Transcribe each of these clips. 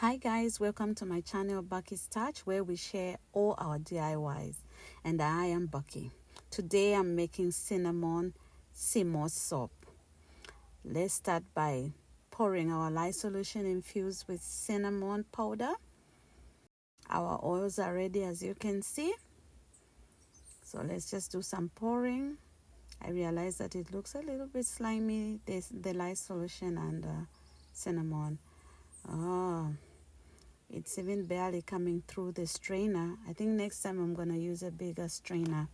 Hi guys, welcome to my channel Bucky's Touch, where we share all our DIYs, and I am Bucky. Today I'm making cinnamon Seamoss soap. Let's start by pouring our lye solution infused with cinnamon powder. Our oils are ready, as you can see, so let's just do some pouring. I realize that it looks a little bit slimy, the lye solution and cinnamon. It's even barely coming through the strainer. I think next time I'm going to use a bigger strainer.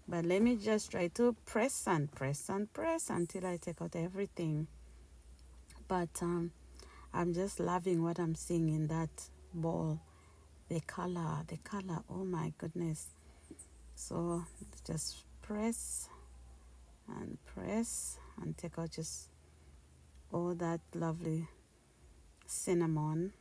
But let me just try to press and press and press until I take out everything. But I'm just loving what I'm seeing in that bowl. The color, oh my goodness. So just press and take out just all that lovely cinnamon.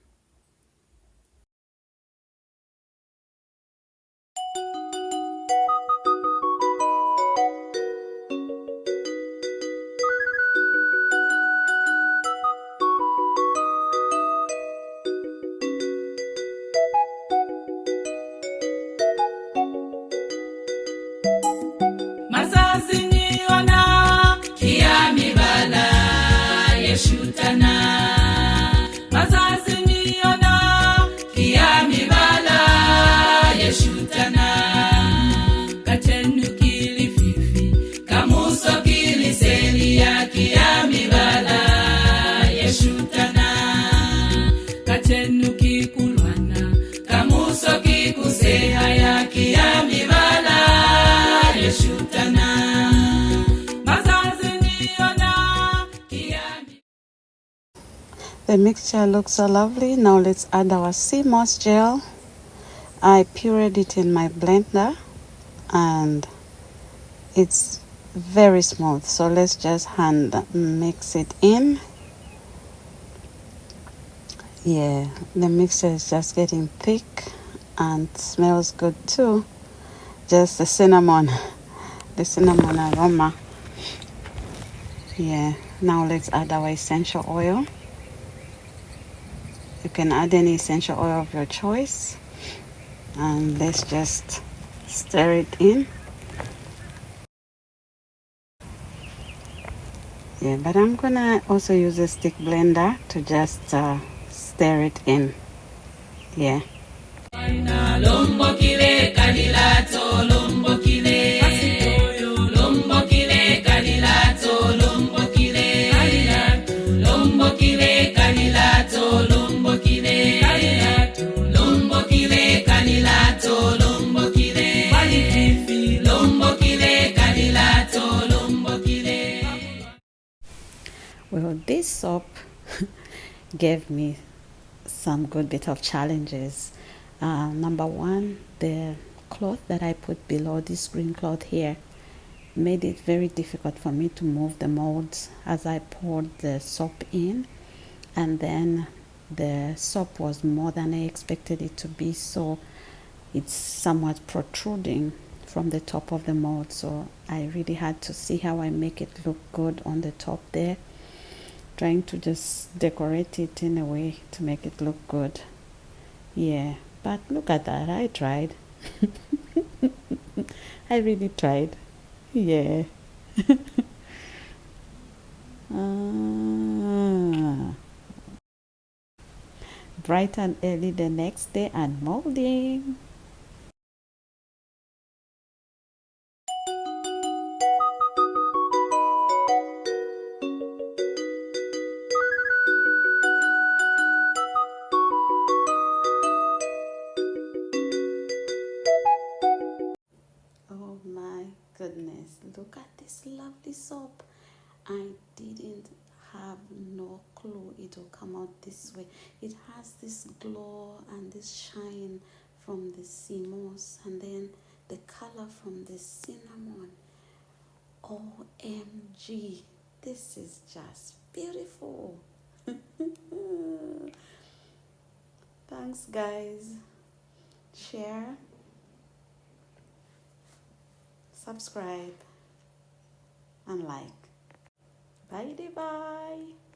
The mixture looks so lovely. Now let's add our Seamoss gel. I pureed it in my blender and it's very smooth. So let's just hand mix it in. Yeah, the mixture is just getting thick and smells good too. Just the cinnamon aroma. Yeah, now let's add our essential oil. You can add any essential oil of your choice, and let's just stir it in. Yeah, but I'm gonna also use a stick blender to just stir it in. Yeah. Well, this soap gave me some good bit of challenges. Number one, the cloth that I put below this green cloth here made it very difficult for me to move the molds as I poured the soap in, and then the soap was more than I expected it to be, so it's somewhat protruding from the top of the mold. So I really had to see how I make it look good on the top there, trying to just decorate it in a way to make it look good. Yeah, but look at that, I tried. I really tried. Yeah. Bright and early the next day and molding. Oh my goodness, look at this lovely soap. I didn't have no clue it will come out this way. It has this glow and this shine from the Seamoss, and then the color from the cinnamon. OMG, this is just beautiful. Thanks guys. Share, subscribe and like. Bye bye.